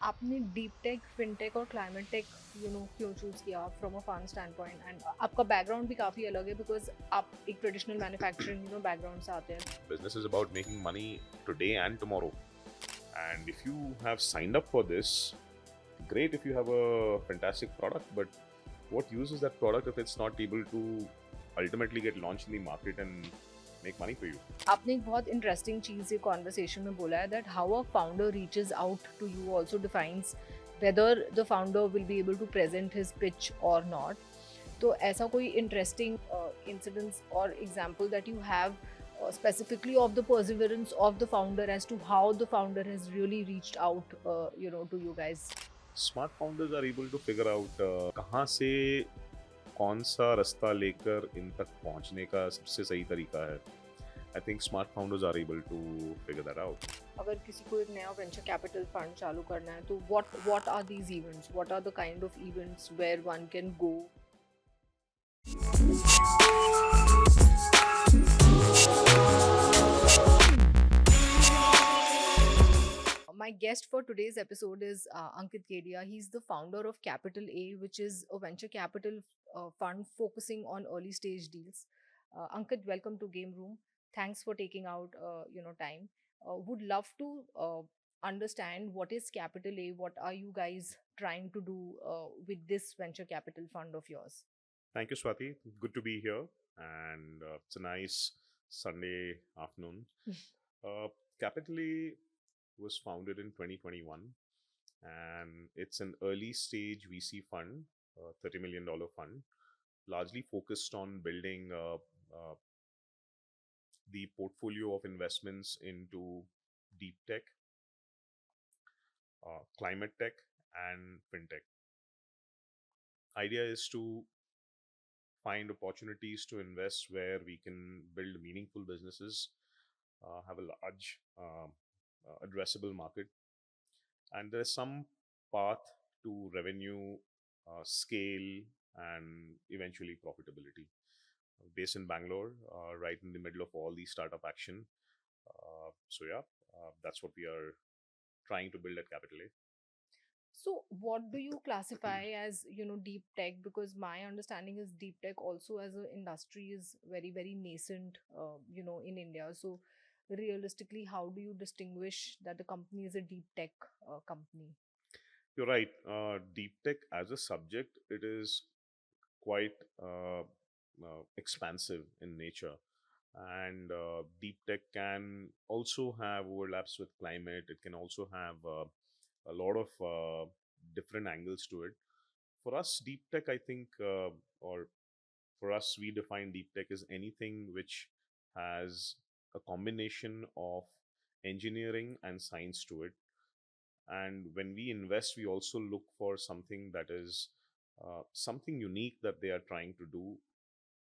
आपने deep tech, fintech और climate tech क्यों चूज किया from a fund stand point? And आपका बैकग्राउंड भी काफ़ी अलग है बिकॉज आप एक ट्रेडिशनल मैन्युफैक्चरिंग बैकग्राउंड से आते हैं. Business is about making money today and tomorrow. And if you have signed up for this, great if you have a fantastic product, but what use is that product if it's not able to ultimately get launched in the market and make money for you? आपने एक बहुत interesting चीज़ ये conversation में बोला है that how a founder reaches out to you also defines whether the founder will be able to present his pitch और not. तो ऐसा कोई इंटरेस्टिंग इंसिडेंट्स और example that you have specifically of the perseverance of the founder as to how the founder has really reached out to you guys. Smart founders are able to figure out कहाँ से कौन सा रास्ता लेकर इन तक पहुंचने का सबसे सही तरीका है. I think smart founders are able to figure that out. अगर किसी को एक नया वेंचर कैपिटल फंड चालू करना है तो what are these events, what are the kind of events where one can go? My guest for today's episode is Ankit Kedia. He's the founder of Capital A, which is a venture capital fund focusing on early stage deals. Ankit, welcome to Game Room. Thanks for taking out time. Would love to understand what is Capital A. What are you guys trying to do with this venture capital fund of yours? Thank you, Swati. Good to be here, and it's a nice Sunday afternoon. Uh, Capitally was founded in 2021, and it's an early stage VC fund, $30 million fund, largely focused on building the portfolio of investments into deep tech, climate tech, and fintech. Idea is to find opportunities to invest where we can build meaningful businesses, have a large addressable market, and there's some path to revenue, scale, and eventually profitability. Based in Bangalore, right in the middle of all the startup action. That's what we are trying to build at Capital A. So, what do you classify as deep tech? Because my understanding is deep tech also as an industry is very very nascent, in India. So, realistically, how do you distinguish that a company is a deep tech company? You're right. Deep tech as a subject, it is quite expansive in nature. And deep tech can also have overlaps with climate. It can also have a lot of different angles to it. For us, deep tech, I think, or for us, we define deep tech as anything which has a combination of engineering and science to it. And when we invest, we also look for something that is something unique that they are trying to do,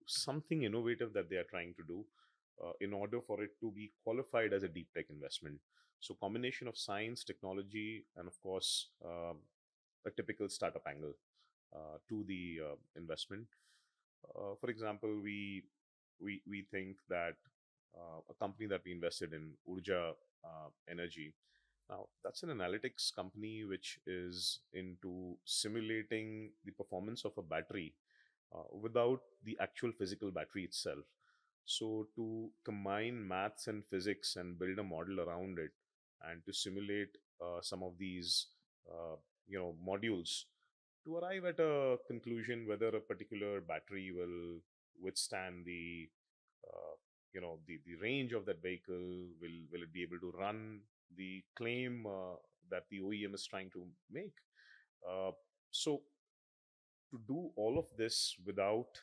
something innovative that they are trying to do in order for it to be qualified as a deep tech investment. So combination of science, technology, and of course a typical startup angle to the investment. For example, we think that a company that we invested in, Urja Energy. Now, that's an analytics company which is into simulating the performance of a battery without the actual physical battery itself. So, to combine maths and physics and build a model around it, and to simulate some of these, modules to arrive at a conclusion whether a particular battery will withstand the range of that vehicle. Will it be able to run the claim that the OEM is trying to make? So to do all of this without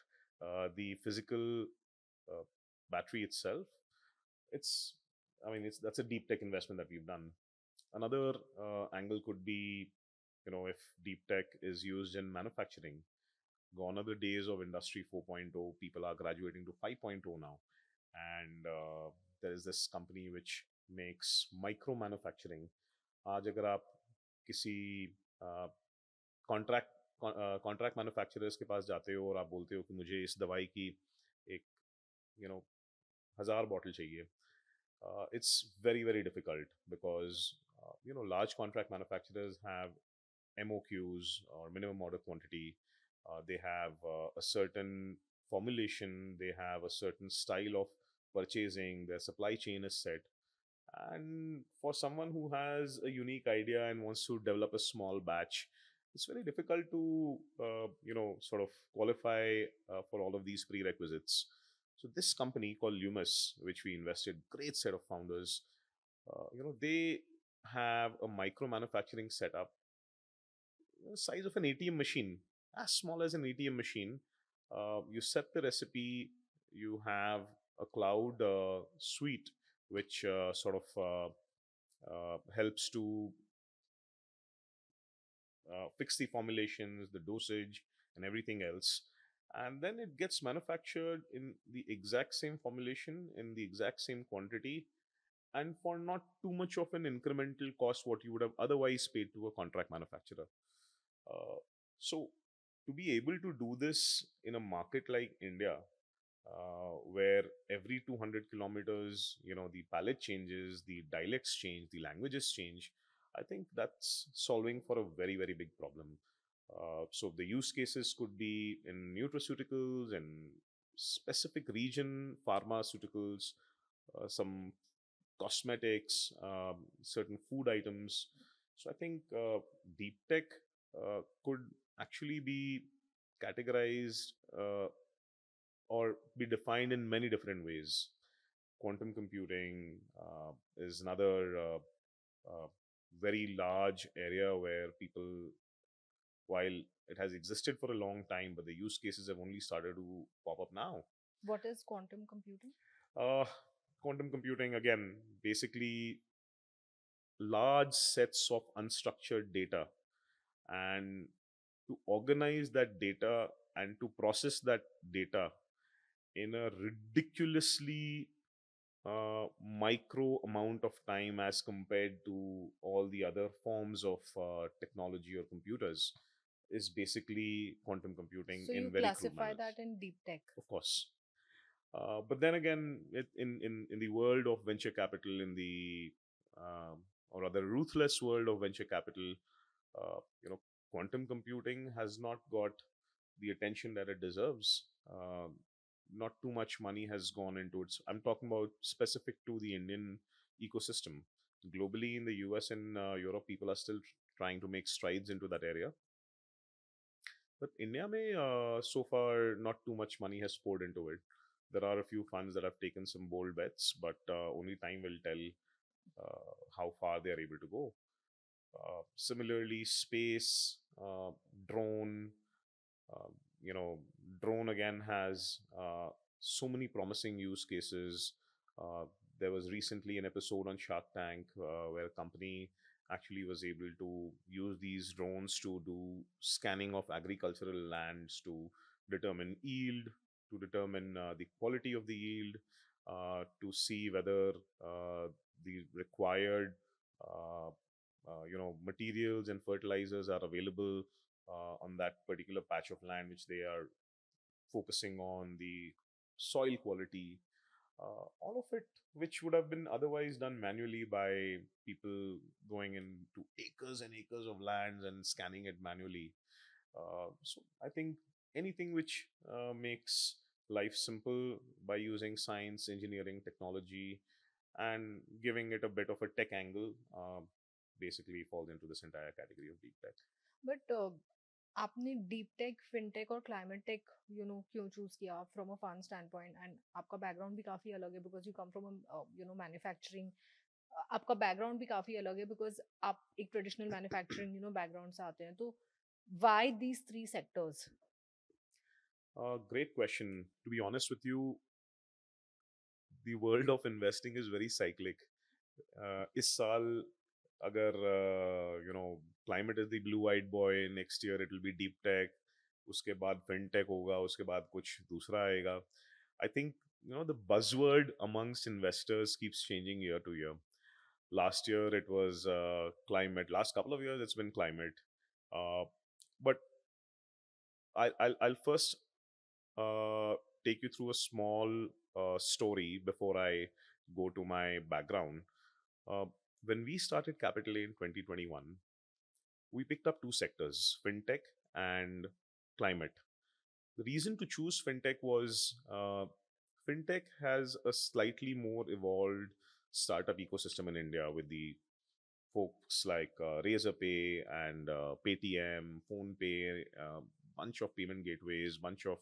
the physical uh, battery itself, it's it's that's a deep tech investment that we've done. Another angle could be, if deep tech is used in manufacturing. Gone are the days of industry 4.0. People are graduating to 5.0 now, and there is this company which makes micro manufacturing. आज अगर आप किसी contract contract manufacturers के पास जाते हो और आप बोलते हो कि मुझे इस दवाई की एक यू नो 1,000 बॉटल चाहिए, it's very very difficult because Large contract manufacturers have MOQs, or minimum order quantity. They have a certain formulation, they have a certain style of purchasing, their supply chain is set. And for someone who has a unique idea and wants to develop a small batch, it's very difficult to, sort of qualify for all of these prerequisites. So this company called Lumis, which we invested, great set of founders, they have a micro manufacturing setup, size of an ATM machine, as small as an ATM machine. You set the recipe, you have a cloud suite which helps to fix the formulations, the dosage, and everything else. And then it gets manufactured in the exact same formulation, in the exact same quantity, and for not too much of an incremental cost what you would have otherwise paid to a contract manufacturer. Uh, so to be able to do this in a market like India, where every 200 kilometers, the palette changes, the dialects change, the languages change, I think that's solving for a very, very big problem. So the use cases could be in nutraceuticals and specific region pharmaceuticals, some cosmetics, certain food items. So I think deep tech could actually be categorized or be defined in many different ways. Quantum computing is another very large area where people, while it has existed for a long time, but the use cases have only started to pop up now. What is quantum computing? Uh, Quantum computing, again, basically large sets of unstructured data, and to organize that data and to process that data in a ridiculously micro amount of time as compared to all the other forms of technology or computers is basically quantum computing So you in very crude classify manners. that in deep tech. Of course. But then again, in the world of venture capital, in the or rather ruthless world of venture capital, quantum computing has not got the attention that it deserves. Not too much money has gone into it. I'm talking about specific to the Indian ecosystem. Globally, in the US and Europe, people are still trying to make strides into that area. But India may, so far, not too much money has poured into it. There are a few funds that have taken some bold bets, but only time will tell how far they are able to go. Similarly, space, drone, uh, you know, drone again has so many promising use cases. Uh, there was recently an episode on Shark Tank where a company actually was able to use these drones to do scanning of agricultural lands to determine yield, to determine the quality of the yield, to see whether the required uh, materials and fertilizers are available on that particular patch of land which they are focusing on, the soil quality, all of it which would have been otherwise done manually by people going into acres and acres of lands and scanning it manually. So I think anything which makes life simple by using science, engineering, technology, and giving it a bit of a tech angle basically falls into this entire category of deep tech. But आपने deep tech fintech और climate tech क्यों choose किया from a fun stand point and आपका background भी काफी अलग है because you come from manufacturing आपका बैकग्राउंड भी काफी अलग है बिकॉज आप एक ट्रेडिशनल मैन्युफैक्चरिंग बैकग्राउंड से आते हैं तो why these three sectors Great question. To be honest with you, the world of investing is very cyclic. इस साल अगर climate is the blue-eyed boy, next year it will be deep tech, उसके बाद fintech होगा, उसके बाद कुछ दूसरा आएगा. I think the buzzword amongst investors keeps changing year to year. Last year it was climate. Last couple of years it's been climate. Uh, but I'll first uh, take you through a small story before I go to my background. Uh, When we started Capital A in 2021, we picked up two sectors, fintech and climate. The reason to choose fintech was fintech has a slightly more evolved startup ecosystem in India with the folks like Razorpay and Paytm, PhonePay, bunch of payment gateways, bunch of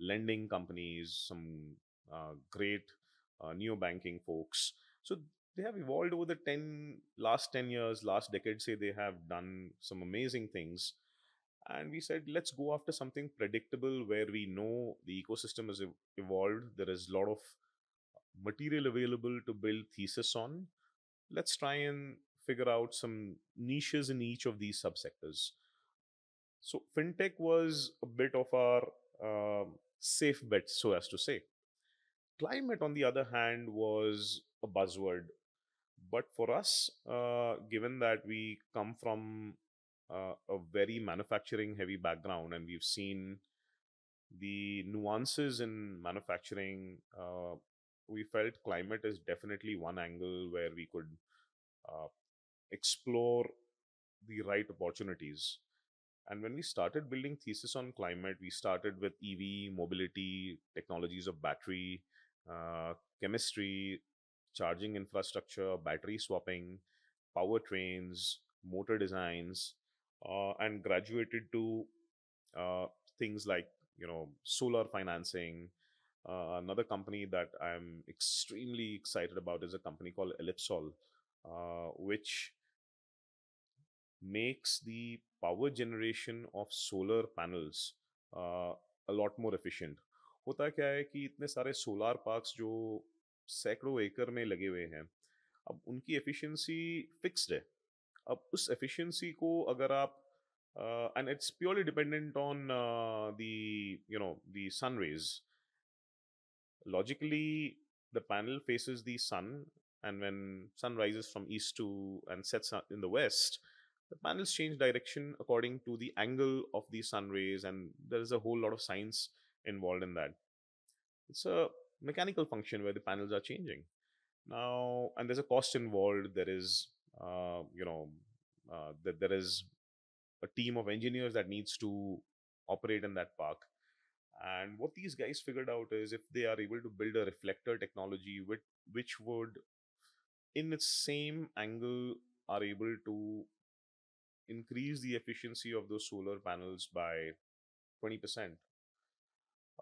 lending companies, some great neo banking folks. So they have evolved over the last 10 years, last decade. Say they have done some amazing things, and we said let's go after something predictable where we know the ecosystem is evolved. There is a lot of material available to build thesis on. Let's try and figure out some niches in each of these subsectors. So fintech was a bit of our safe bet, so as to say. Climate, on the other hand, was a buzzword. But for us, given that we come from a very manufacturing heavy background and we've seen the nuances in manufacturing, we felt climate is definitely one angle where we could uh, explore the right opportunities. And when we started building thesis on climate, we started with EV, mobility, technologies of battery, chemistry, charging infrastructure, battery swapping, powertrains, motor designs, and graduated to uh, things like solar financing. Another company that I'm extremely excited about is a company called Ellipsol, which makes the power generation of solar panels uh, a lot more efficient. होता क्या है कि इतने सारे solar parks जो सैकड़ों एकड़ में लगे हुए हैं, अब उनकी एफिशिएंसी फिक्स्ड है. अब उस एफिशिएंसी को अगर आप and it's purely dependent on the sun rays. Logically, the panel faces the sun, and when sun rises from east to and sets in the west, the panels change direction according to the angle of the sun rays, and there is a whole lot of science involved in that. It's a mechanical function where the panels are changing now, and there's a cost involved. There is that there is a team of engineers that needs to operate in that park. And what these guys figured out is if they are able to build a reflector technology which would, in its same angle, are able to increase the efficiency of those solar panels by 20%,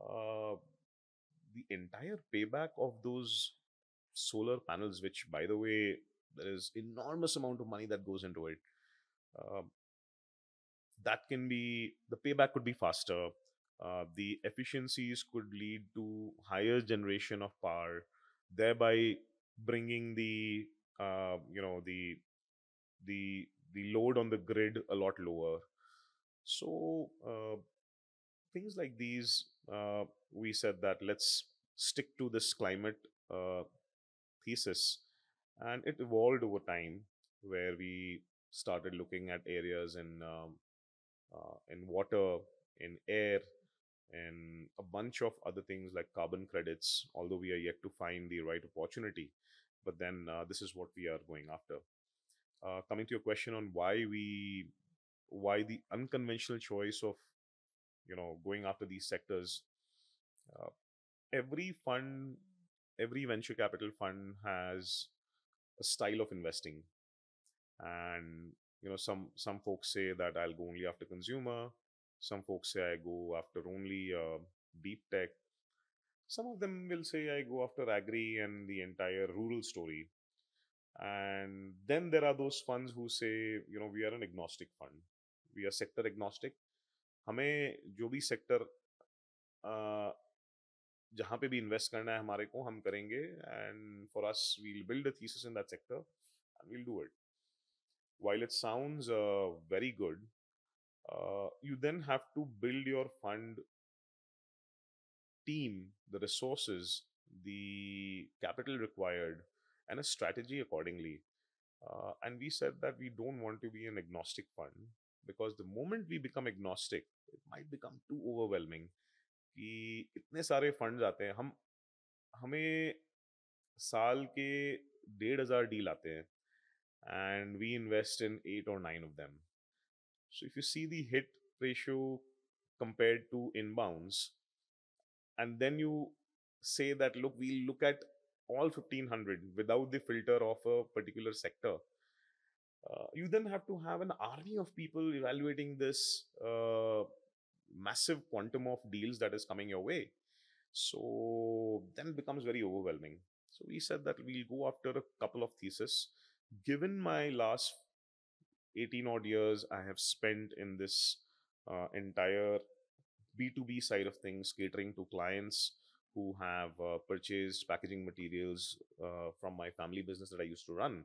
uh, the entire payback of those solar panels, which, by the way, there is enormous amount of money that goes into it, uh, that can be the payback could be faster. The efficiencies could lead to higher generation of power, thereby bringing the load on the grid a lot lower. So things like these, we said that let's stick to this climate uh, thesis, and it evolved over time where we started looking at areas in water, in air, and a bunch of other things like carbon credits, although we are yet to find the right opportunity. But then this is what we are going after. Coming to your question on why the unconventional choice of going after these sectors. uh, every fund, every venture capital fund has a style of investing, and some folks say that I'll go only after consumer. Some folks say I go after only deep tech. Some of them will say I go after agri and the entire rural story. And then there are those funds who say, we are an agnostic fund, we are sector agnostic. हमें जो भी sector जहाँ पे भी invest करना है हमारे को, हम करेंगे. And for us we'll build a thesis in that sector and we'll do it. While it sounds very good, you then have to build your fund team, the resources, the capital required, and a strategy accordingly. And we said that we don't want to be an agnostic fund, because the moment we become agnostic, it might become too overwhelming. कि इतने सारे funds आते हैं, हम हमें साल के 1,500 deal आते हैं, and we invest in 8 or 9 of them. So if you see the hit ratio compared to inbounds, and then you say that, look, we'll look at all 1500 without the filter of a particular sector, you then have to have an army of people evaluating this massive quantum of deals that is coming your way. So then it becomes very overwhelming. So we said that we'll go after a couple of theses. Given my last 18 odd years I have spent in this entire B2B side of things, catering to clients who have purchased packaging materials from my family business that I used to run,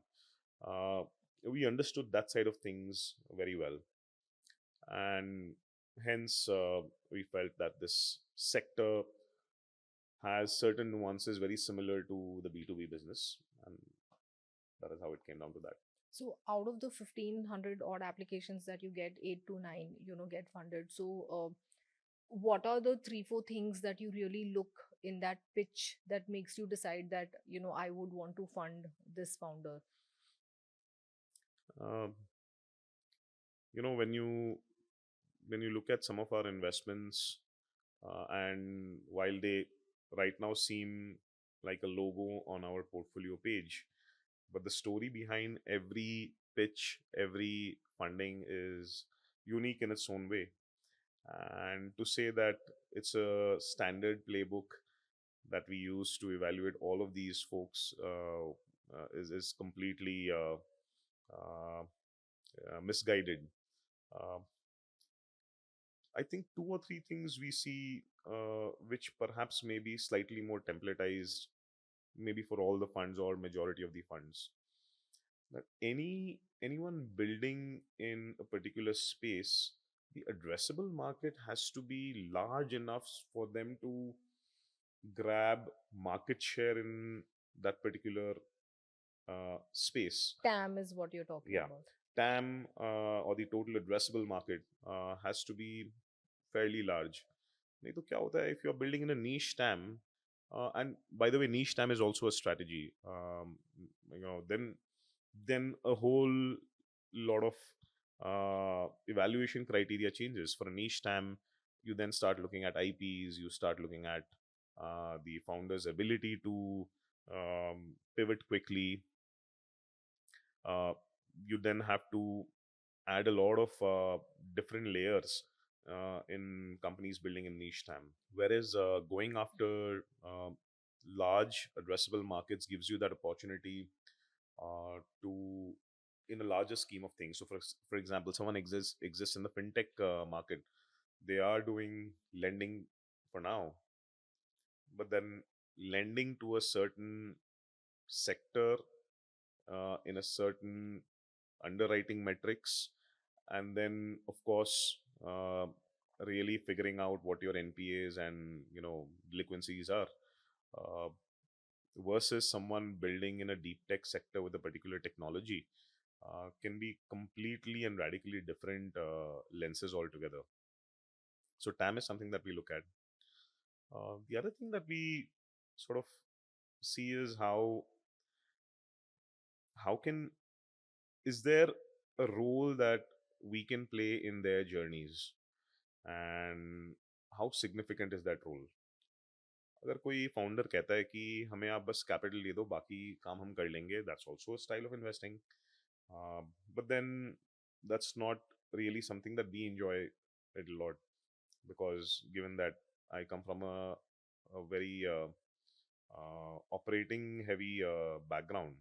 uh, we understood that side of things very well. And hence, we felt that this sector has certain nuances very similar to the B2B business. And that is how it came down to that. So out of the 1500 odd applications that you get, 8 to 9, get funded. So what are the 3 4 things that you really look in that pitch that makes you decide that, I would want to fund this founder? Um, when you look at some of our investments, and while they right now seem like a logo on our portfolio page, but the story behind every pitch, every funding is unique in its own way. And to say that it's a standard playbook that we use to evaluate all of these folks is completely uh, misguided. Uh, I think two or three things we see, which perhaps may be slightly more templatized, maybe for all the funds or majority of the funds. That anyone building in a particular space, the addressable market has to be large enough for them to grab market share in that particular space. TAM is what you're talking Yeah, about. TAM, or the total addressable market, has to be fairly large. नहीं तो क्या होता है, if you're building in a niche TAM, and by the way, niche TAM is also a strategy. Then a whole lot of evaluation criteria changes. For a niche TAM, you then start looking at IPs, you start looking at the founder's ability to pivot quickly. uh, you then have to add a lot of different layers in companies building in niche TAM. Whereas going after large addressable markets gives you that opportunity to, in a larger scheme of things. So, for example, someone exists in the fintech market. They are doing lending for now, but then lending to a certain sector in a certain underwriting metrics, and then of course really figuring out what your NPAs and delinquencies are, uh, versus someone building in a deep tech sector with a particular technology, can be completely and radically different lenses altogether. So TAM is something that we look at. The other thing that we sort of see is how can is there a role that we can play in their journeys, and how significant is that role. अगर कोई founder कहता है कि हमें आप बस capital दे दो, बाकी काम हम कर लेंगे, that's also style of investing. But then that's not really something that we enjoy it a lot, because given that I come from a very operating heavy background,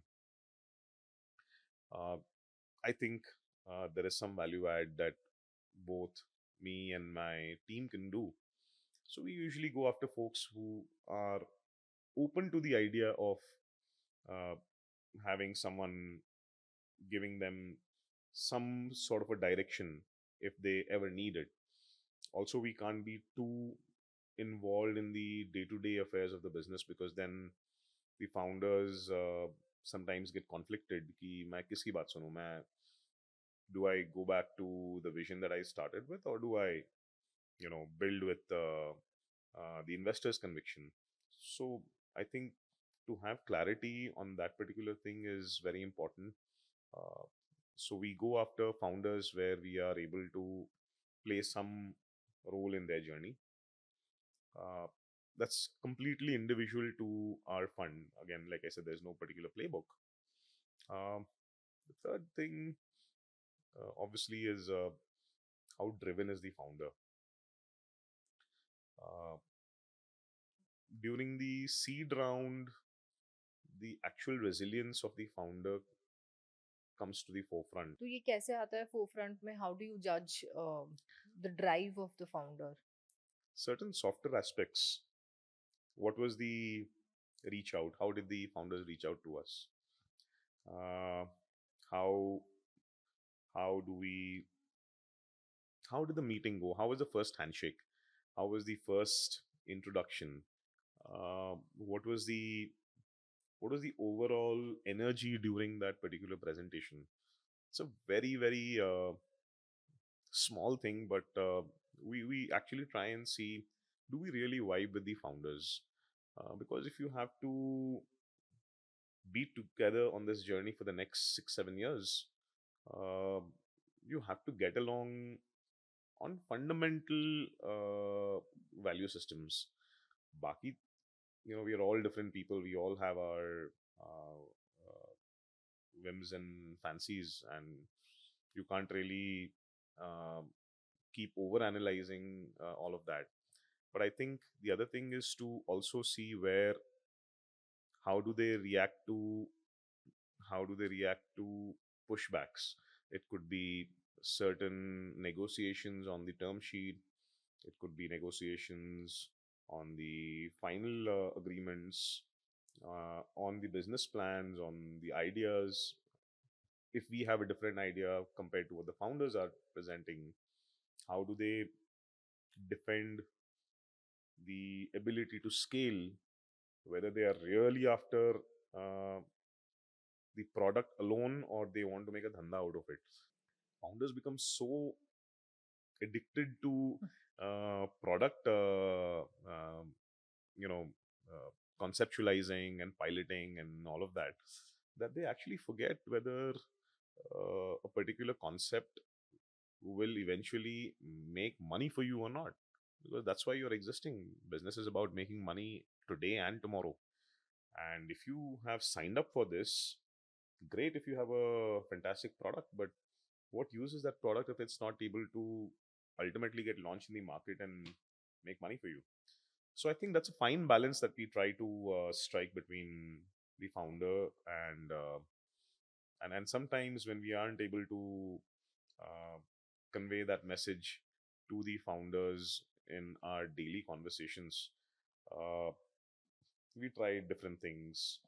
uh, I think there is some value add that both me and my team can do. So we usually go after folks who are open to the idea of uh, having someone giving them some sort of a direction if they ever need it. Also, we can't be too involved in the day-to-day affairs of the business, because then the founders sometimes get conflicted कि मैं किसकी बात सुनूं, मैं do I go back to the vision that I started with, or do I build with the investor's conviction. So I think to have clarity on that particular thing is very important. Uh, so we go after founders where we are able to play some role in their journey. Uh, that's completely individual to our fund. Again, like I said, there's no particular playbook. Um, the third thing, obviously, is how driven is the founder. Uh, During the seed round, the actual resilience of the founder comes to the forefront. तो ये कैसे आता है forefront में? How do you judge the drive of the founder? Certain softer aspects. What was the reach out? How did the founders reach out to us? Uh, how how do we how did the meeting go? How was the first handshake? How was the first introduction? What was the overall energy during that particular presentation? It's a very very small thing, but we actually try and see, do we really vibe with the founders? Because if you have to be together on this journey for the next 6 7 years, uh, you have to get along on fundamental value systems. Baki, we are all different people. We all have our whims and fancies, and you can't really uh, keep over analyzing all of that. But I think the other thing is to also see where, how do they react to how do they react to pushbacks. It could be certain negotiations on the term sheet. It could be negotiations on the final agreements, on the business plans, on the ideas. If we have a different idea compared to what the founders are presenting, how do they defend the ability to scale, whether they are really after uh, the product alone or they want to make a dhanda out of it. Founders become so addicted to product, you know, conceptualizing and piloting and all of that, that they actually forget whether a particular concept will eventually make money for you or not, because that's why you're existing. Business is about making money today and tomorrow. And if you have signed up for this, great. If you have a fantastic product, but what use is that product if it's not able to ultimately get launched in the market and make money for you? So I think that's a fine balance that we try to strike between the founder and sometimes when we aren't able to uh, convey that message to the founders in our daily conversations, uh, we try different things.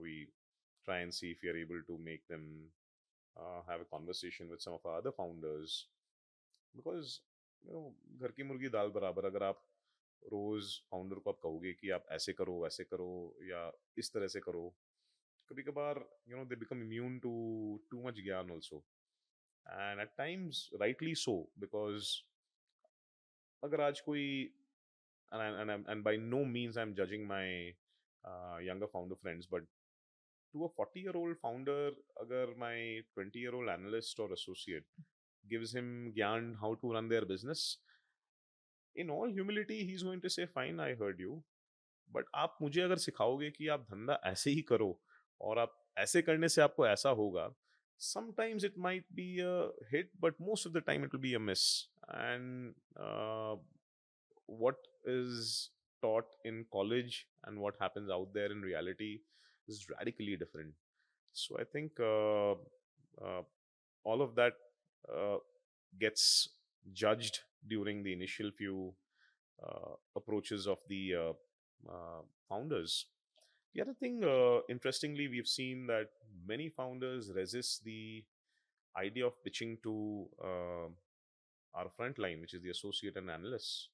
We try and see if we are able to make them have a conversation with some of our other founders, because घर की मुर्गी दाल बराबर. अगर आप रोज founder को आप कहोगे कि आप ऐसे करो या इस तरह से करो, कभी कभार they become immune to much gyaan also. And at times rightly so, because अगर आज कोई, and by no means I'm judging my younger founder friends, but to a 40-year-old founder, agar my 20-year-old analyst or associate gives him gyan how to run their business, in all humility he's going to say, fine, I heard you, but आप मुझे अगर सिखाओगे कि आप धंधा ऐसे ही करो और आप ऐसे करने से आपको ऐसा होगा, sometimes it might be a hit, but most of the time it will be a miss. And what is taught in college and what happens out there in reality is radically different. So I think uh, all of that uh, gets judged during the initial few approaches of the founders. The other thing, interestingly, we've seen that many founders resist the idea of pitching to our front line, which is the associate and analysts.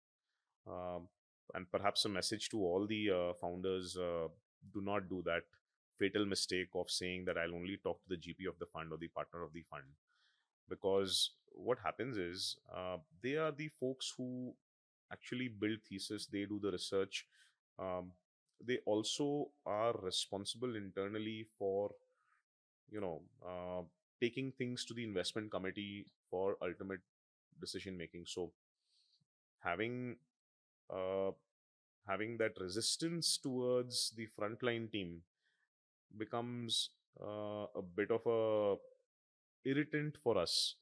Um, and perhaps a message to all the founders, do not do that fatal mistake of saying that I'll only talk to the GP of the fund or the partner of the fund. Because what happens is, they are the folks who actually build thesis, they do the research. Um, they also are responsible internally for, you know, taking things to the investment committee for ultimate decision making. So having uh, having that resistance towards the frontline team becomes a bit of a irritant for us.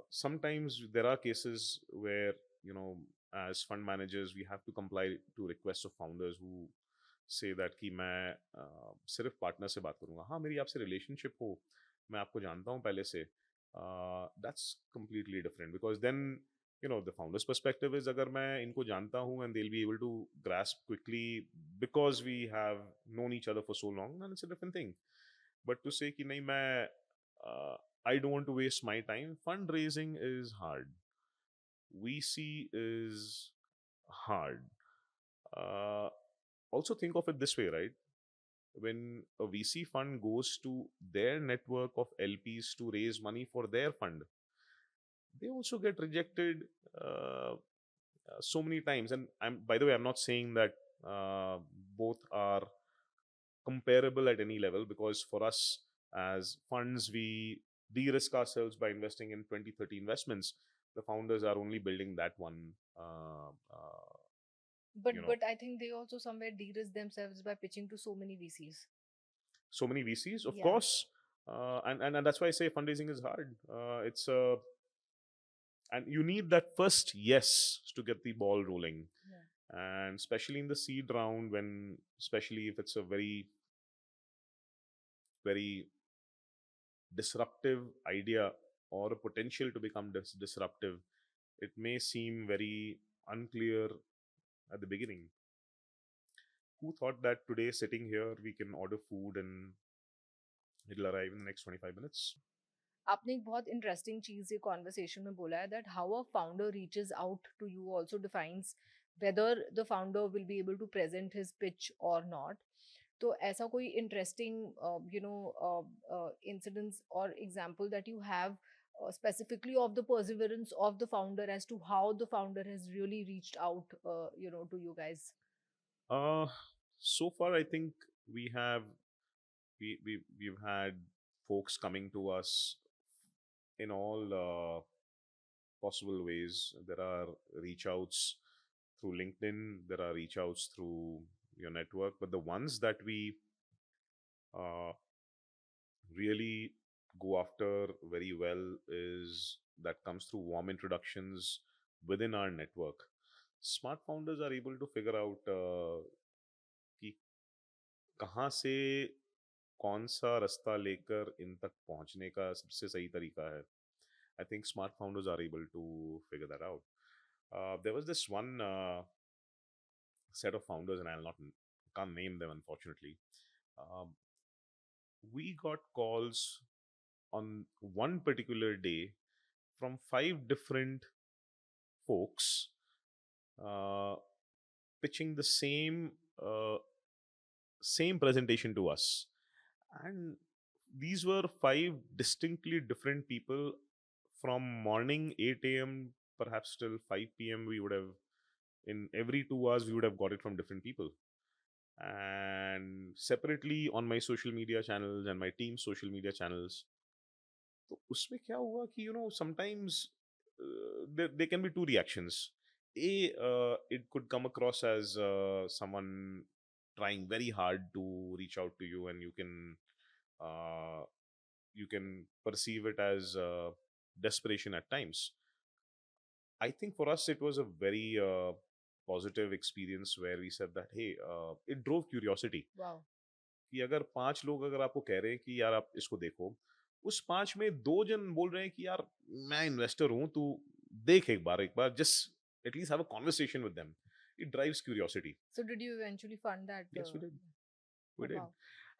Sometimes there are cases where, you know, as fund managers, we have to comply to requests of founders who say that कि मैं सिर्फ partner से बात करूंगा, हाँ मेरी आपसे relationship हो, मैं आपको जानता हूँ पहले से, that's completely different because then, you know, the founder's perspective is अगर मैं इनको जानता हूँ and they'll be able to grasp quickly because we have known each other for so long, then it's a different thing. But to say कि नहीं मैं I don't want to waste my time. Fundraising is hard. VC is hard. Uh, Also, think of it this way, right? When a VC fund goes to their network of LPs to raise money for their fund, they also get rejected so many times. And I'm, by the way, I'm not saying that both are comparable at any level because for us as funds, we de-risk ourselves by investing in 20, 30 investments. The founders are only building that one, you know, But I think they also somewhere de-risk themselves by pitching to so many VCs. so many VCs, of Yeah. course. And that's why I say fundraising is hard. It's and you need that first yes to get the ball rolling, Yeah. and especially in the seed round, when especially if it's a very very disruptive idea or a potential to become disruptive, it may seem very unclear at the beginning. Who thought that today sitting here we can order food and it'll arrive in the next 25 minutes? आपने एक बहुत interesting चीज ये conversation में बोला है that how a founder reaches out to you also defines whether the founder will be able to present his pitch और not. तो ऐसा कोई इंटरेस्टिंग इंसिडेंट्स और example that you have specifically of the perseverance of the founder as to how the founder has really reached out to you guys. Uh, so far, I think we have we've had folks coming to us in all possible ways. There are reach outs through LinkedIn. There are reach outs through your network. But the ones that we uh, really go after very well is that comes through warm introductions within our network. Smart founders are able to figure out कि कहाँ से कौन सा रास्ता लेकर इन तक पहुंचने का सबसे सही तरीका है. I think smart founders are able to figure that out. There was this one set of founders, and I'll not can't name them unfortunately. Um, we got calls on one particular day from five different folks uh, pitching the uh, same presentation to us, and these were five distinctly different people from morning 8 a.m. perhaps till 5 p.m. We would have in every 2 hours we would have got it from different people, and separately on my social media channels and my team's social media channels. तो उसमें क्या हुआ कि sometimes there can be two reactions. A, it could come across as someone trying very hard to reach out to you, and uh, you can perceive it as desperation at times. I think for us it was a very positive experience where we said that hey, it drove curiosity. Wow. कि अगर पांच लोग अगर आपको कह रहे हैं कि यार आप इसको देखो, उस पांच में दो जन बोल रहे हैं कि यार मैं इन्वेस्टर हूं, तू देख एक बार just at least have a conversation with them. It drives curiosity. So did you eventually fund that? Yes, we did. We Oh, did. wow.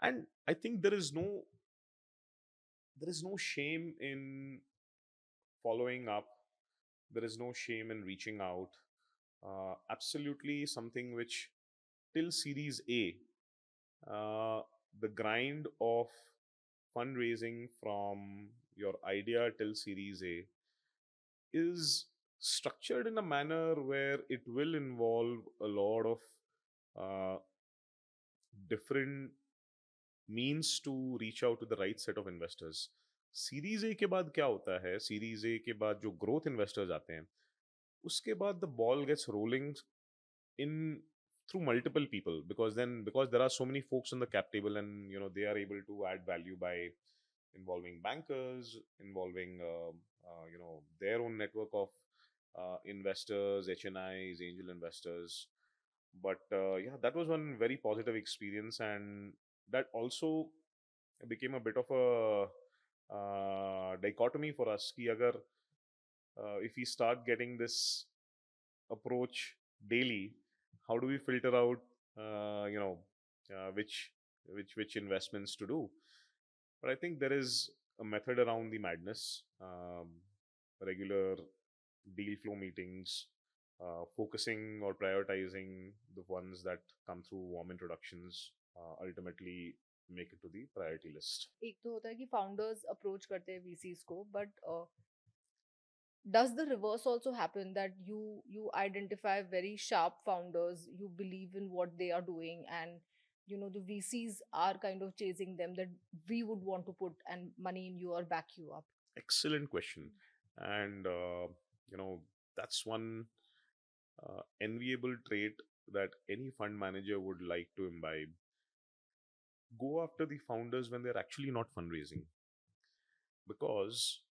And I think there is no shame in following up. There is no shame in reaching out. Absolutely something which till series A, uh, the grind of fundraising from your idea till series A is structured in a manner where it will involve a lot of uh, different means to reach out to the right set of investors. Series A के बाद क्या होता है, series A के बाद जो growth investors आते हैं, उसके बाद the ball gets rolling in through multiple people, because there are so many folks on the cap table, and they are able to add value by involving bankers, involving their own network of investors, HNIs, angel investors. But yeah, that was one very positive experience, and that also became a bit of a dichotomy for us ki agar if we start getting this approach daily, how do we filter out uh, you know which which investments to do? But I think there is a method around the madness. Regular deal flow meetings, focusing or prioritizing the ones that come through warm introductions, ultimately make it to the priority list. एक तो होता है कि founders approach करते हैं VCs को, but does the reverse also happen, that you identify very sharp founders, you believe in what they are doing, and the VCs are kind of chasing them, that we would want to put and money in you or back you up? Excellent question. And you know that's one enviable trait that any fund manager would like to imbibe. Go after the founders when they're actually not fundraising, because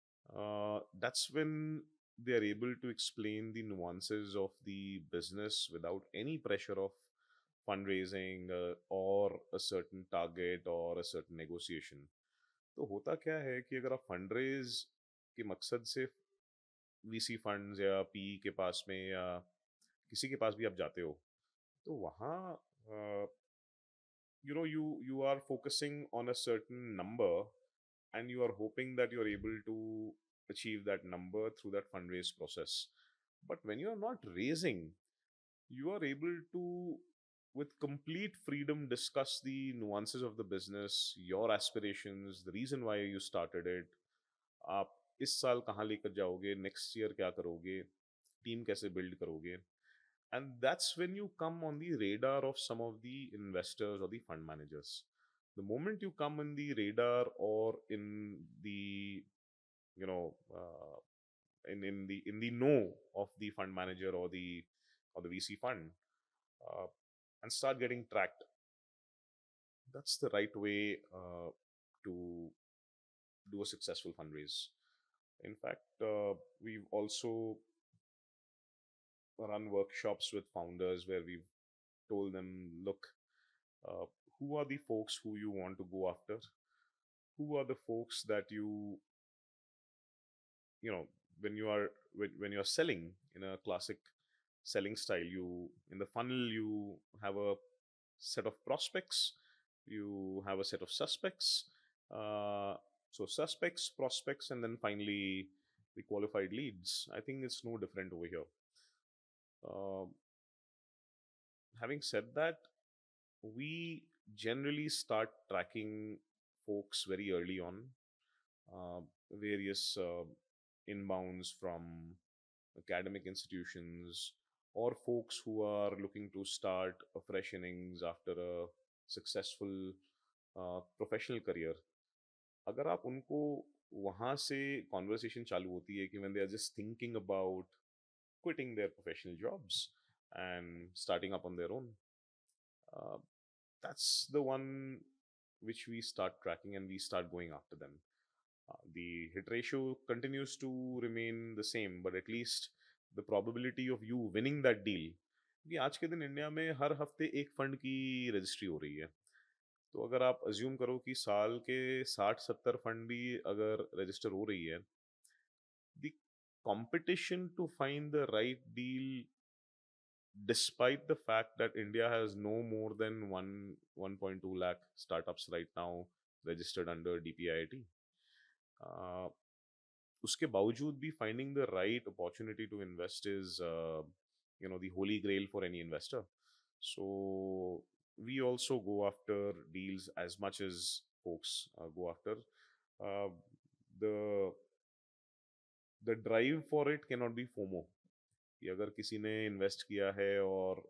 that's when they are able to explain the nuances of the business without any pressure of fundraising or a certain target or a certain negotiation. तो होता क्या है कि अगर आप fund raise के मकसद से वीसी फंड्स या पी के पास में या किसी के पास भी आप जाते हो, तो वहाँ you are focusing on a certain number, and you are hoping that you're able to achieve that number through that fundraise process. But when you are not raising, you are able to, with complete freedom, discuss the nuances of the business, your aspirations, the reason why you started it, आप इस साल कहाँ लेकर जाओगे, next year क्या करोगे, team कैसे build करोगे. And that's when you come on the radar of some of the investors or the fund managers. The moment you come in the radar or in the you know in the know of the fund manager or the VC fund, uh, and start getting tracked, that's the right way to do a successful fundraise. In fact, we've also run workshops with founders where we've told them, look, uh, who are the folks who you want to go after? Who are the folks that you know when you are when you're selling in a classic selling style, you in the funnel you have a set of prospects, you have a set of suspects, uh, so suspects, prospects, and then finally the qualified leads. I think it's no different over here. uh, Having said that, we generally start tracking folks very early on, uh, various inbounds from academic institutions or folks who are looking to start a fresh innings after a successful professional career. अगर आप उनको वहाँ से conversation चालू होती है कि when they are just thinking about quitting their professional jobs and starting up on their own, uh, that's the one which we start tracking and we start going after them. The hit ratio continues to remain the same, but at least the probability of you winning that deal, क्योंकि आज के दिन India में हर हफ्ते एक fund की registry हो रही है. तो अगर आप अज्यूम करो कि साल के 60-70 फंड भी अगर रजिस्टर हो रही है, the competition to find the right deal, despite the fact that India has no more than 1.2 lakh startups right now registered under DPIIT, uh, उसके बावजूद भी finding the right opportunity to invest is the holy grail for any investor. So we also go after deals as much as folks go after. Uh, the the drive for it cannot be FOMO. कि अगर किसी ने invest किया है और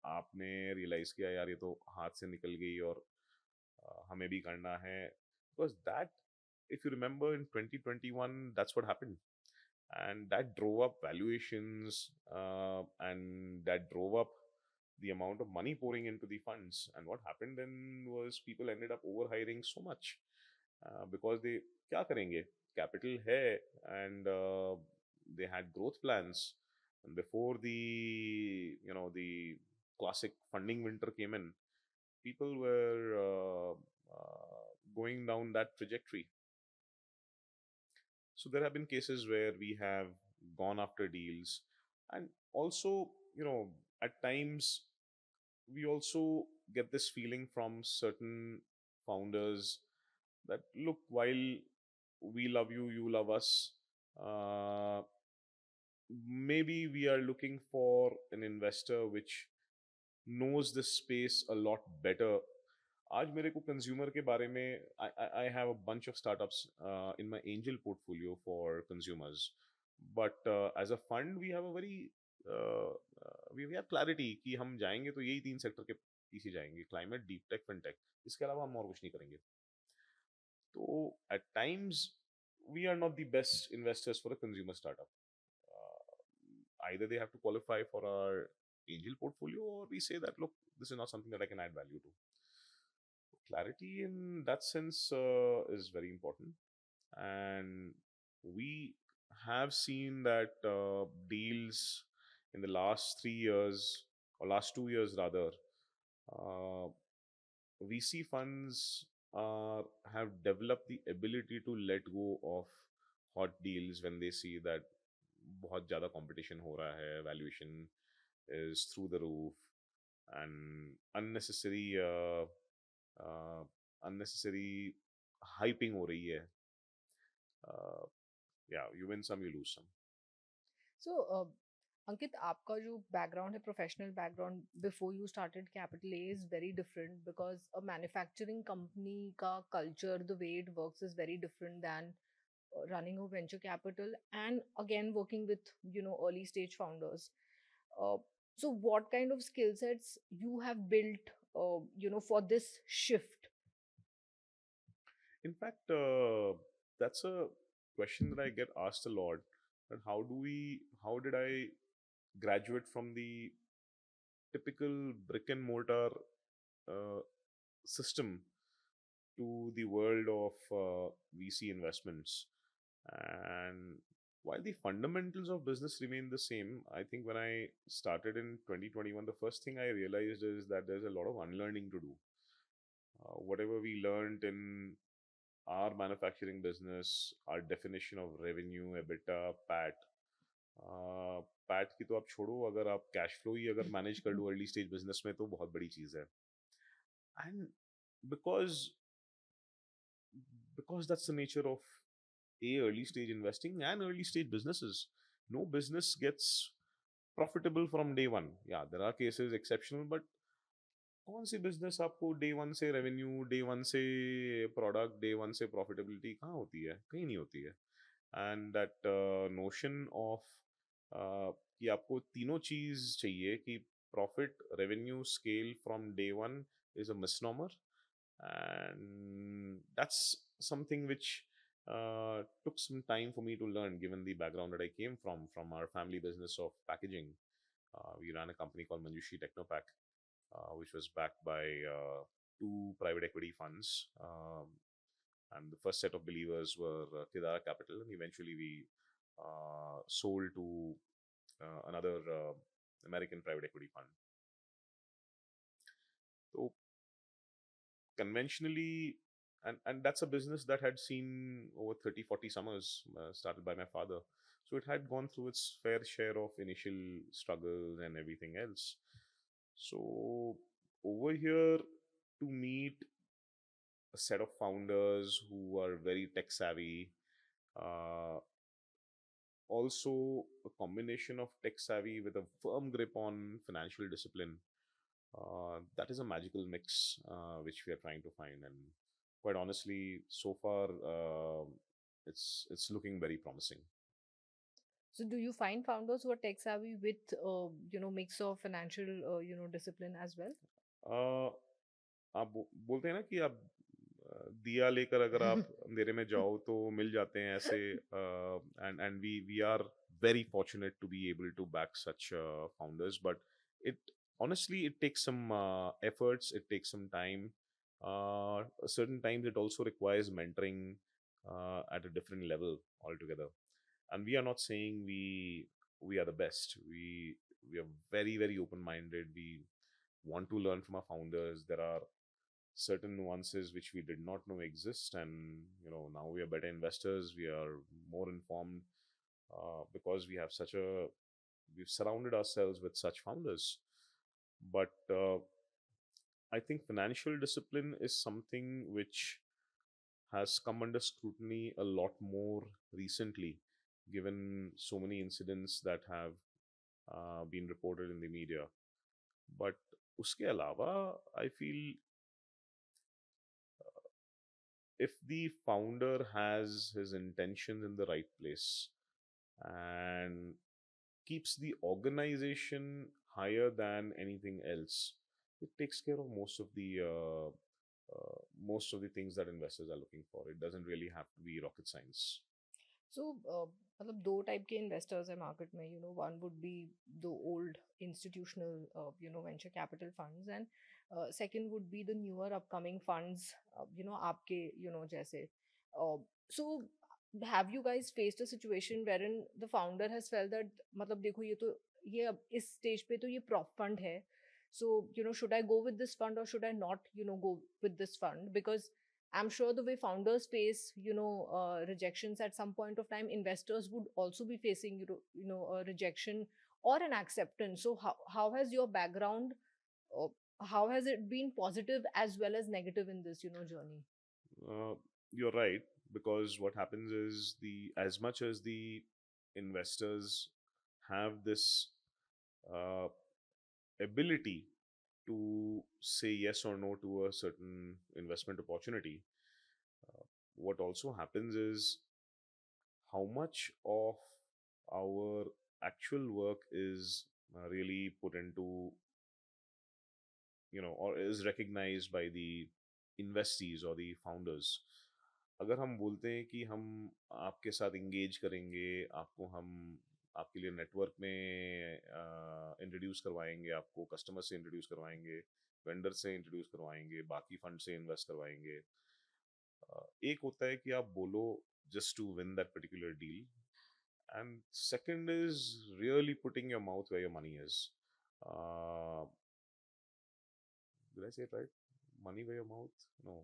आपने realise किया यार ये तो हाथ से निकल गई और हमें भी करना है, because that if you remember in 2021, that's what happened. And that drove up valuations, and that drove up the amount of money pouring into the funds. And what happened then was people ended up overhiring so much, because they क्या करेंगे, capital है, and they had growth plans. And before the, the classic funding winter came in, people were going down that trajectory. So there have been cases where we have gone after deals, and also, at times we also get this feeling from certain founders that, look, while we love you, you love us. Uh, Maybe we are looking for an investor which knows this space a lot better. आज मेरे को consumer के बारे में, I have a bunch of startups in my angel portfolio for consumers, but as a fund we have a very we have clarity कि हम जाएंगे तो यही तीन सेक्टर के पीछे जाएंगे: क्लाइमेट, डीप टेक, फिनटेक। इसके अलावा हम और कुछ नहीं करेंगे। तो at times we are not the best investors for a consumer startup. Either they have to qualify for our angel portfolio, or we say that, look, this is not something that I can add value to. Clarity in that sense is very important. And we have seen that deals in the last 3 years, or last 2 years rather, uh, VC funds have developed the ability to let go of hot deals when they see that बहुत ज़्यादा competition हो रहा है, valuation is through the roof, and uh, unnecessary hyping हो रही है. uh, yeah, you win some, you lose some. So, Ankit, आपका जो background है, professional background before you started Capital A is very different, because a manufacturing company का culture, the way it works is very different than running a venture capital, and again working with early stage founders. Uh, so, what kind of skill sets you have built, for this shift? In fact, that's a question that I get asked a lot. That how did I graduate from the typical brick and mortar uh, system to the world of VC investments? And while the fundamentals of business remain the same, I think when I started in 2021, the first thing I realized is that there's a lot of unlearning to do. Whatever we learned in our manufacturing business, our definition of revenue, EBITDA, PAT, PAT की तो आप छोड़ो, अगर आप cash flow ही अगर manage कर लो early stage business में, तो बहुत बड़ी चीज है. And because because that's the nature of early stage investing and early stage businesses. No business gets profitable from day one. Yeah, there are cases exceptional, but कौन सी business आपको day one से revenue, day one से product, day one से profitability कहाँ होती है? कहीं नहीं होती है. एंड दैट नोशन ऑफ कि आपको तीनों चीज चाहिए, कि profit, revenue, scale from day one, is a misnomer. And that's something which took some time for me to learn, given the background that I came from our family business of packaging. We ran a company called Manjushri Technopack, which was backed by two private equity funds. And the first set of believers were Kedia Capital, and eventually we sold to another American private equity fund. So conventionally, and that's a business that had seen over 30, 40 summers, started by my father. So it had gone through its fair share of initial struggles and everything else. So over here, to meet a set of founders who are very tech savvy, uh, also a combination of tech savvy with a firm grip on financial discipline, that is a magical mix which we are trying to find. And quite honestly, so far, it's looking very promising. So, do you find founders who are tech savvy with mix of financial discipline as well? uh, आप बोलते हैं ना कि आप दिया लेकर अगर आप अंधेरे में जाओ तो मिल जाते हैं ऐसे, and we are very fortunate to be able to back such founders, but it honestly it takes some efforts, it takes some time. Certain times it also requires mentoring at a different level altogether. And we are not saying we are the best. We are very very open minded. We want to learn from our founders. There are certain nuances which we did not know exist, and now we are better investors, we are more informed, because we've surrounded ourselves with such founders. But I think financial discipline is something which has come under scrutiny a lot more recently, given so many incidents that have been reported in the media. But uske alawa, I feel if the founder has his intentions in the right place and keeps the organization higher than anything else, it takes care of most of the things that investors are looking for. It doesn't really have to be rocket science. So मतलब दो type के investors है market में, one would be the old institutional venture capital funds, and second would be the newer upcoming funds, आपके जैसे. So have you guys faced a situation wherein the founder has felt that मतलब देखो ये अब इस stage पे तो ये प्रॉप फंड है, so should I go with this fund or should I not go with this fund? Because I'm sure the way founders face, rejections at some point of time, investors would also be facing, a rejection or an acceptance. So how has your background, uh, how has it been positive as well as negative in this, journey? uh, you're right, because what happens is, the as much as the investors have this uh, ability to say yes or no to a certain investment opportunity, uh, what also happens is how much of our actual work is really put into, or is recognized by the investees or the founders. अगर हम बोलते हैं कि हम आपके साथ engage करेंगे, आपको हम आपके लिए नेटवर्क में इंट्रोड्यूस करवाएंगे, आपको कस्टमर से इंट्रोड्यूस करवाएंगे, वेंडर से इंट्रोड्यूस करवाएंगे, बाकी फंड से इन्वेस्ट करवाएंगे. एक होता है कि आप बोलो just to win that particular deal, and second is really putting your mouth where your money is. uh, did I say it right? Money where your mouth? No,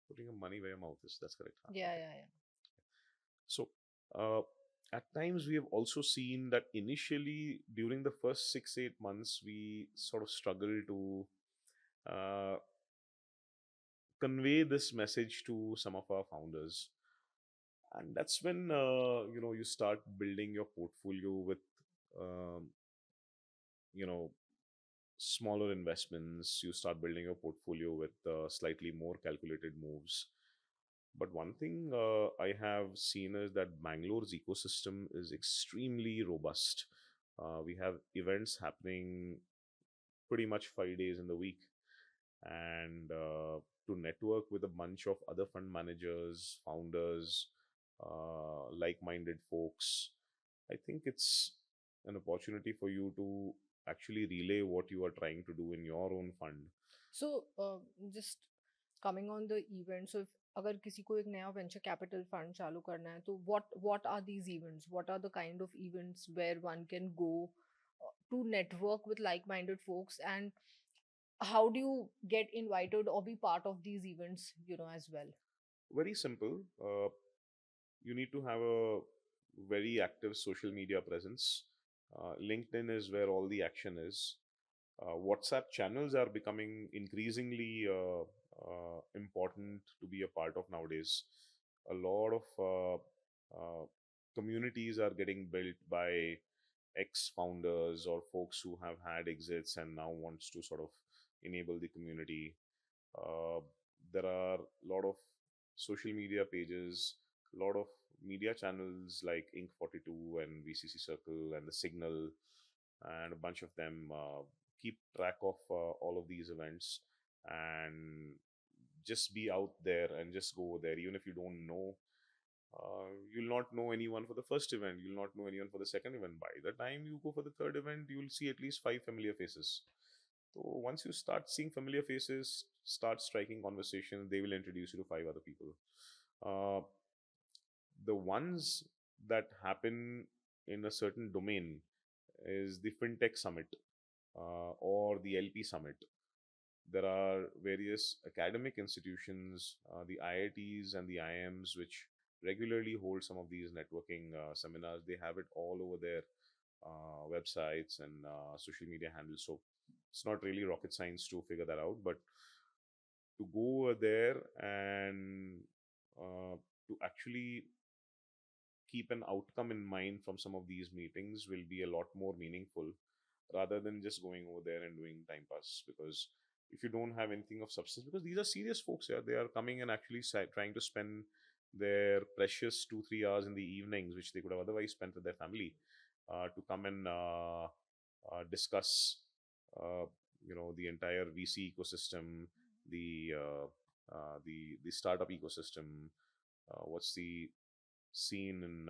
putting your money where your mouth is. That's correct. Huh? Yeah, Okay. yeah, yeah. So, uh, at times we have also seen that initially during the first 6 8 months we sort of struggle to uh, convey this message to some of our founders, and that's when you start building your portfolio with um, you know smaller investments. You start building your portfolio with slightly more calculated moves. But one thing I have seen is that Bangalore's ecosystem is extremely robust. We have events happening pretty much 5 days in the week, and to network with a bunch of other fund managers, founders, like-minded folks, I think it's an opportunity for you to actually relay what you are trying to do in your own fund. So just coming on the event, so if अगर किसी को एक नया venture capital fund चालू करना है, तो what are these events, what are the kind of events where one can go to network with like minded folks, and how do you get invited or be part of these events, as well? Very simple. You need to have a very active social media presence. LinkedIn is where all the action is. WhatsApp channels are becoming increasingly important to be a part of nowadays. A lot of communities are getting built by ex founders or folks who have had exits and now wants to sort of enable the community. uh, there are a lot of social media pages, a lot of media channels like Inc 42 and VCC Circle and the Signal, and a bunch of them keep track of all of these events and just be out there and just go there, even if you don't know. You'll not know anyone for the first event. You'll not know anyone for the second event. By the time you go for the third event, you'll see at least five familiar faces. So once you start seeing familiar faces, start striking conversation, they will introduce you to five other people. Uh, the ones that happen in a certain domain is the FinTech Summit or the LP Summit. There are various academic institutions, the IITs and the IIMs, which regularly hold some of these networking seminars. They have it all over their websites and social media handles. So it's not really rocket science to figure that out, but to go over there and to actually keep an outcome in mind from some of these meetings will be a lot more meaningful rather than just going over there and doing time pass. Because if you don't have anything of substance, because these are serious folks here, they are coming and actually trying to spend their precious 2 3 hours in the evenings, which they could have otherwise spent with their family, to come and discuss, uh, the entire VC ecosystem, the the startup ecosystem, what's the scene in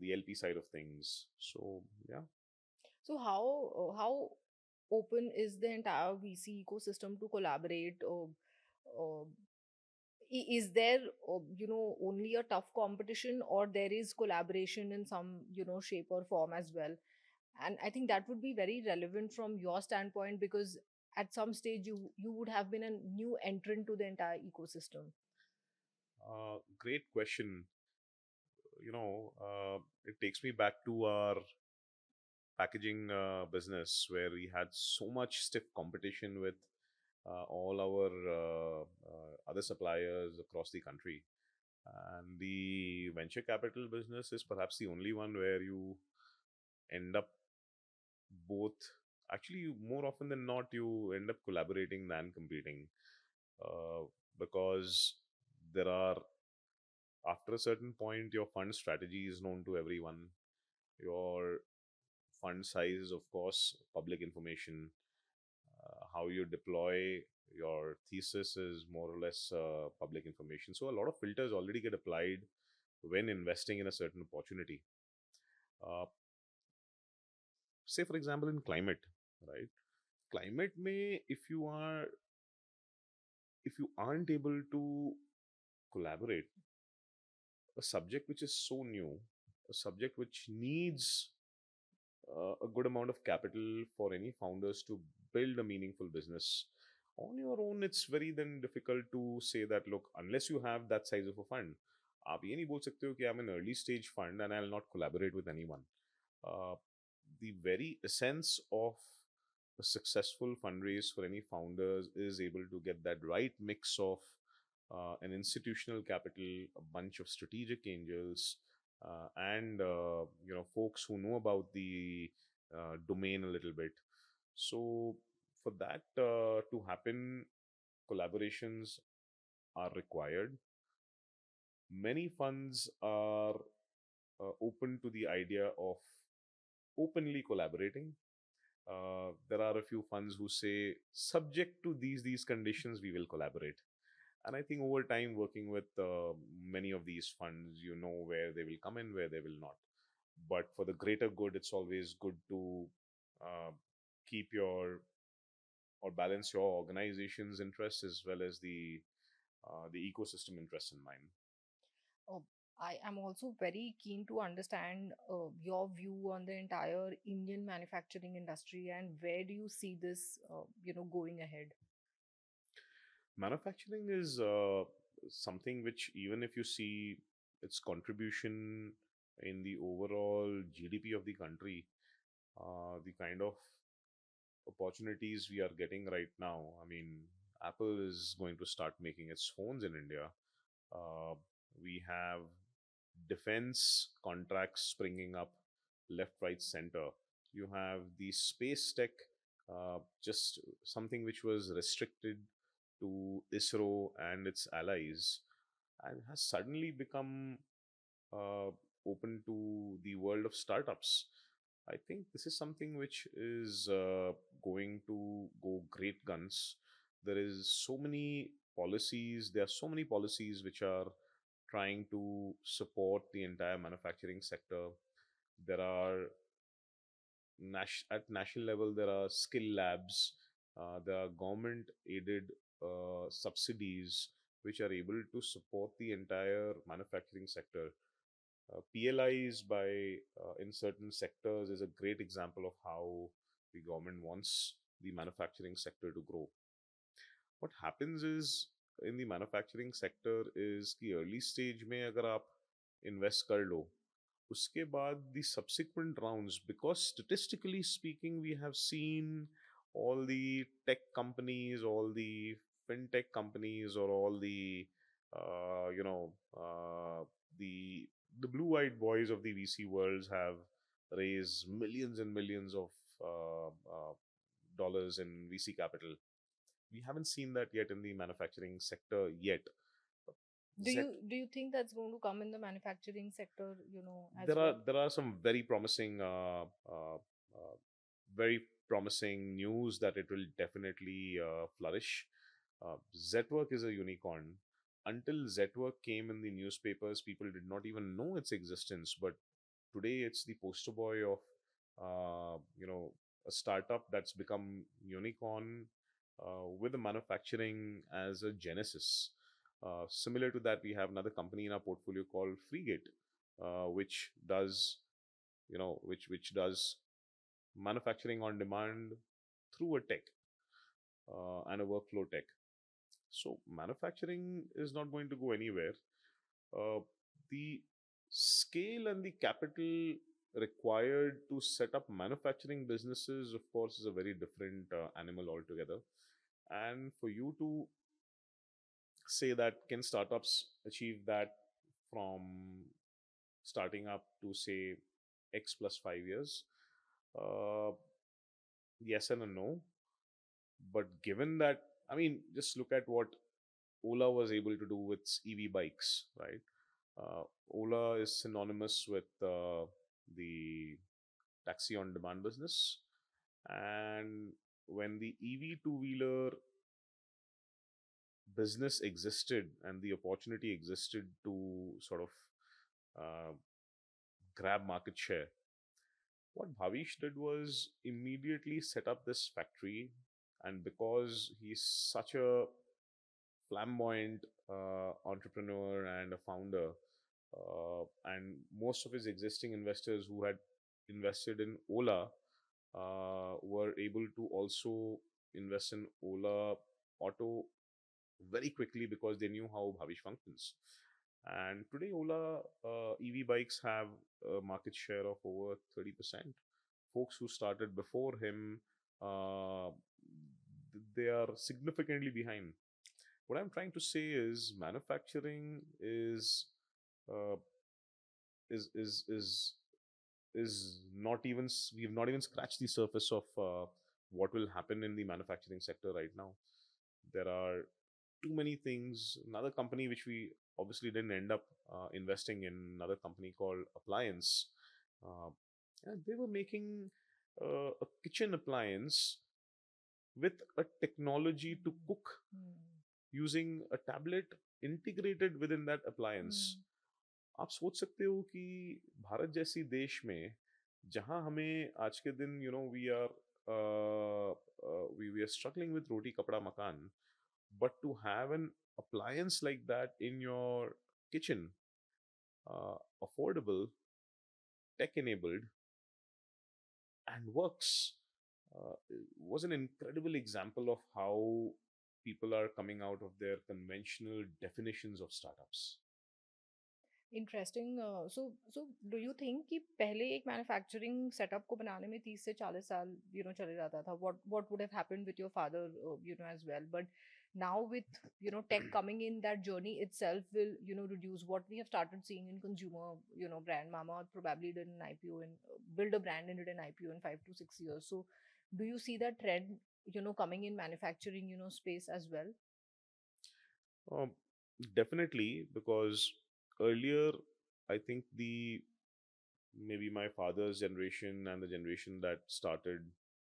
the LP side of things. So yeah. So how open is the entire VC ecosystem to collaborate? Uh, is there only a tough competition, or there is collaboration in some shape or form as well? And I think that would be very relevant from your standpoint, because at some stage you would have been a new entrant to the entire ecosystem. Great question. It takes me back to our packaging business where we had so much stiff competition with all our other suppliers across the country. And the venture capital business is perhaps the only one where you end up both, actually, more often than not, you end up collaborating than competing, uh, because there are, after a certain point, your fund strategy is known to everyone. Your fund size is, of course, public information. How you deploy your thesis is more or less public information. So a lot of filters already get applied when investing in a certain opportunity. Uh, Say, for example, in climate, right? Climate may, if you aren't able to collaborate, a subject which is so new, a subject which needs a good amount of capital for any founders to build a meaningful business. On your own, it's very then difficult to say that, look, unless you have that size of a fund, आप ये नहीं बोल सकते हो कि I'm an early stage fund and I'll not collaborate with anyone. Uh, the very essence of a successful fundraise for any founders is able to get that right mix of an institutional capital, a bunch of strategic angels, and folks who know about the domain a little bit. So for that to happen, collaborations are required. Many funds are open to the idea of openly collaborating. There are a few funds who say, subject to these conditions, we will collaborate. And I think over time, working with many of these funds, you know where they will come in, where they will not. But for the greater good, it's always good to uh, keep your or balance your organization's interests as well as the ecosystem interests in mind. uh, I am also very keen to understand your view on the entire Indian manufacturing industry, and where do you see this going ahead? Manufacturing is something which, even if you see its contribution in the overall GDP of the country, the kind of opportunities we are getting right now. I mean, Apple is going to start making its phones in India. Uh, we have defense contracts springing up left, right, center. You have the space tech, just something which was restricted to ISRO and its allies, and has suddenly become uh, open to the world of startups. I think this is something which is going to go great guns. There is so many policies. There are so many policies which are trying to support the entire manufacturing sector. There are at national level, there are skill labs. There are government aided subsidies which are able to support the entire manufacturing sector. PLIs by in certain sectors is a great example of how the government wants the manufacturing sector to grow. What happens is, in the manufacturing sector is कि early stage में अगर आप invest कर लो, उसके बाद the subsequent rounds, because statistically speaking we have seen all the tech companies, all the fintech companies, or all the you know the blue-eyed boys of the VC worlds have raised millions and millions of dollars in VC capital. We haven't seen that yet in the manufacturing sector yet. Z Do you think that's going to come in the manufacturing sector, as There well? are some very promising news that it will definitely flourish. Zetwork is a unicorn. Until Zetwork came in the newspapers, people did not even know its existence. But today, it's the poster boy of a startup that's become unicorn with the manufacturing as a genesis. Similar to that, we have another company in our portfolio called Freegate, which does which does manufacturing on demand through a tech and a workflow tech. So manufacturing is not going to go anywhere. The scale and the capital required to set up manufacturing businesses, of course, is a very different animal altogether. And for you to say that can startups achieve that from starting up to say X plus 5 years? Uh, yes and a no. But given that, I mean, just look at what Ola was able to do with EV bikes, right? Ola is synonymous with the taxi on demand business. And when the EV two wheeler business existed and the opportunity existed to sort of uh, grab market share, what Bhavish did was immediately set up this factory. And because he's such a flamboyant entrepreneur and a founder, and most of his existing investors who had invested in Ola were able to also invest in Ola Auto very quickly because they knew how Bhavish functions. And today, Ola EV bikes have a market share of over 30%. Folks who started before him, uh, they are significantly behind. What I'm trying to say is manufacturing uh, is is is not even we've not even scratched the surface of what will happen in the manufacturing sector right now. There are too many things. Another company which we obviously didn't end up investing in, another company called Appliance. Uh, yeah, they were making a kitchen appliance with a technology to cook Hmm. using a tablet integrated within that appliance. Hmm. आप सोच सकते हो कि भारत जैसी देश में जहां हमें आज के दिन we are we are struggling with roti kapda makan, but to have an appliance like that in your kitchen, affordable, tech enabled, and works, was an incredible example of how people are coming out of their conventional definitions of startups. Interesting so do you think कि पहले एक manufacturing setup को बनाने में 30 से 40 साल चले जाता था what would have happened with your father as well but now with tech coming in, that journey itself will reduce. What we have started seeing in consumer brand, Mama probably did an IPO and build a brand and did an IPO in 5 to 6 years. So do you see that trend coming in manufacturing space as well? Um, Definitely, because earlier, I think the maybe my father's generation and the generation that started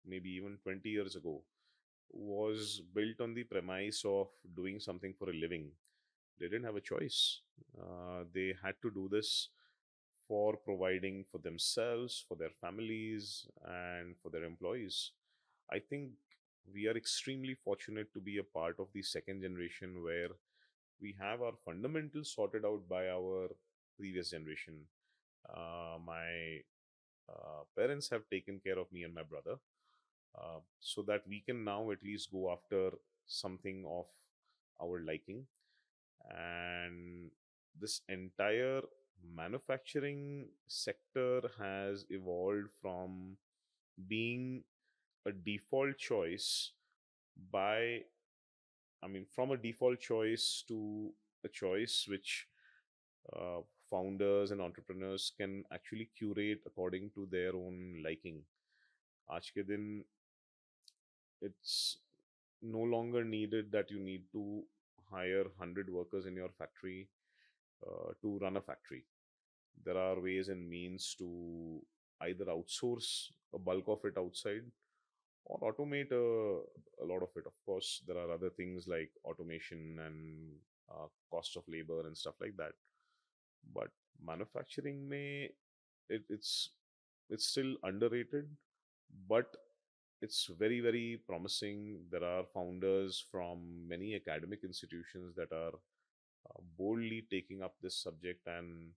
maybe even 20 years ago, was built on the premise of doing something for a living. They didn't have a choice. They had to do this for providing for themselves, for their families, and for their employees. I think we are extremely fortunate to be a part of the second generation where we have our fundamentals sorted out by our previous generation. My parents have taken care of me and my brother, so that we can now at least go after something of our liking. And this entire manufacturing sector has evolved from being a default choice by, I mean, from a default choice to a choice which uh, founders and entrepreneurs can actually curate according to their own liking. आज के दिन it's no longer needed that you need to hire 100 workers in your factory to run a factory. There are ways and means to either outsource a bulk of it outside or automate a lot of it. Of course, there are other things like automation and cost of labor and stuff like that. But manufacturing may it's still underrated, but it's very very promising. There are founders from many academic institutions that are boldly taking up this subject and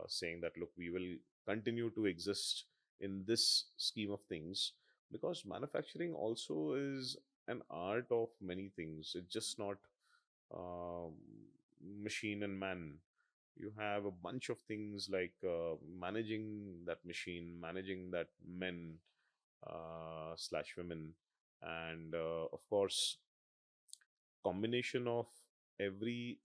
saying that look, we will continue to exist in this scheme of things, because manufacturing also is an art of many things. It's just not um machine and man. You have a bunch of things like managing that machine, managing that men slash women, and of course combination of every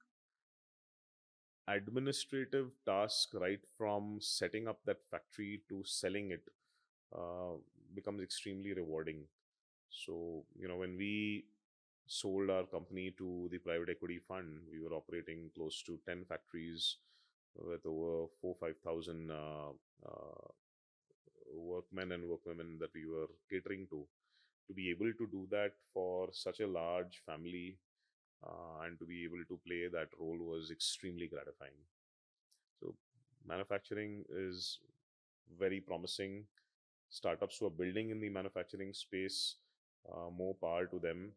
administrative task, right from setting up that factory to selling it, uh, becomes extremely rewarding. So, when we sold our company to the private equity fund, we were operating close to 10 factories with over 4 5,000 workmen and workwomen that we were catering to. To be able to do that for such a large family, and to be able to play that role was extremely gratifying. So, manufacturing is very promising. Startups who are building in the manufacturing space, more power to them.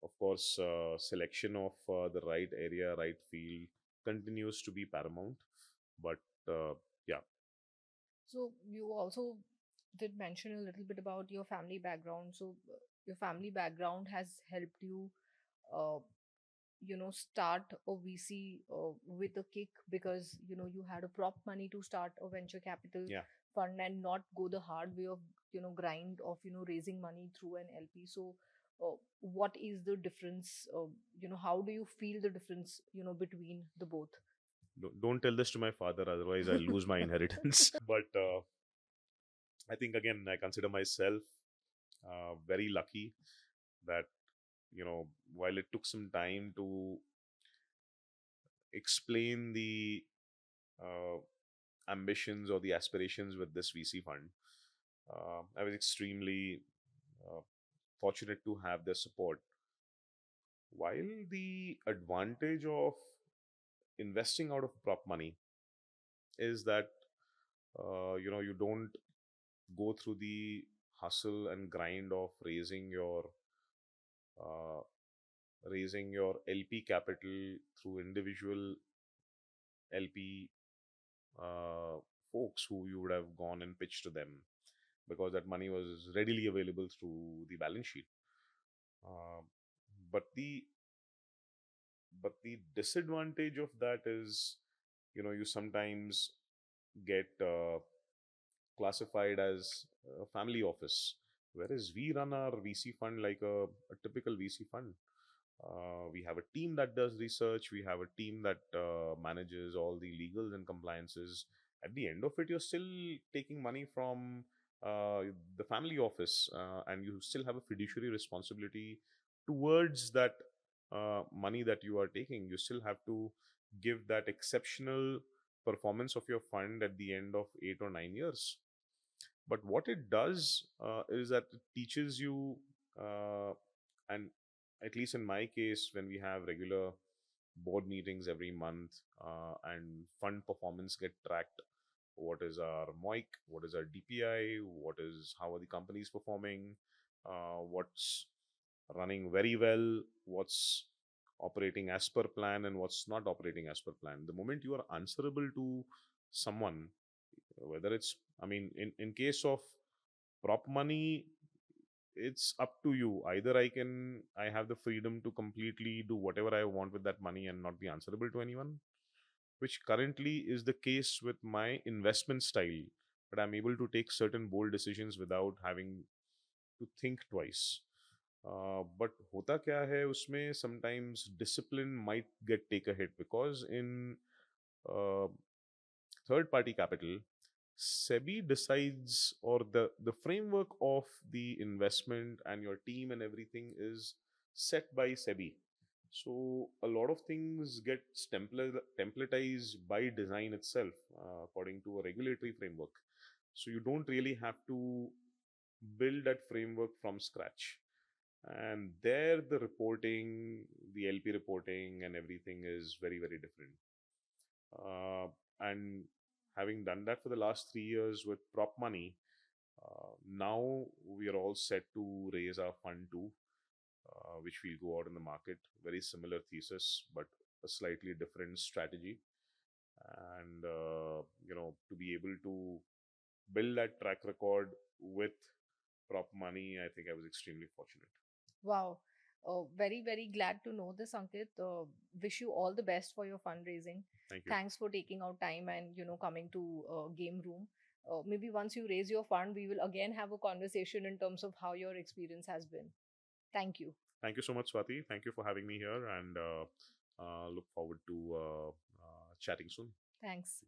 Of course, selection of the right area, right field continues to be paramount. But yeah, So you also did mention a little bit about your family background. So your family background has helped you, uh, start a VC with a kick, because you had a prop money to start a venture capital yeah. fund and not go the hard way of grind of raising money through an LP. So what is the difference? How do you feel the difference between the both? Don't tell this to my father, otherwise I'll lose my inheritance. But I think again, I consider myself very lucky that while it took some time to explain the uh, ambitions or the aspirations with this VC fund, I was extremely uh, fortunate to have their support. While the advantage of investing out of prop money is that you don't go through the hustle and grind of uh, raising your LP capital through individual LP uh, folks who you would have gone and pitched to them, because that money was readily available through the balance sheet. Uh, but the disadvantage of that is, you sometimes get classified as a family office, whereas we run our VC fund like a typical VC fund. We have a team that does research. We have a team that manages all the legals and compliances. At the end of it, you're still taking money from uh, the family office, and you still have a fiduciary responsibility towards that money that you are taking. You still have to give that exceptional performance of your fund at the end of 8 or 9 years. But what it does is that it teaches you uh, And at least in my case, when we have regular board meetings every month, and fund performance get tracked, what is our MOIC, what is our DPI, how are the companies performing, what's running very well, what's operating as per plan, and what's not operating as per plan. The moment you are answerable to someone, whether it's, I mean, in case of prop money, it's up to you. Either I have the freedom to completely do whatever I want with that money and not be answerable to anyone, which currently is the case with my investment style. But I'm able to take certain bold decisions without having to think twice. But hota kya hai usme, sometimes discipline might get take a hit, because in uh, third party capital, SEBI decides, or the framework of the investment and your team and everything is set by SEBI. So a lot of things get templatized by design itself, according to a regulatory framework. So you don't really have to build that framework from scratch. And there, the reporting, the LP reporting, and everything is very, very different. And having done that for the last 3 years with prop money, now we are all set to raise our fund too, which will go out in the market. Very similar thesis, but a slightly different strategy. And to be able to build that track record with prop money, I think I was extremely fortunate. Wow. Very, very glad to know this, Ankit. Wish you all the best for your fundraising. Thank you. Thanks for taking out time and coming to Game Room. Maybe once you raise your fund, we will again have a conversation in terms of how your experience has been. Thank you. Thank you so much, Swati. Thank you for having me here, and look forward to chatting soon. Thanks.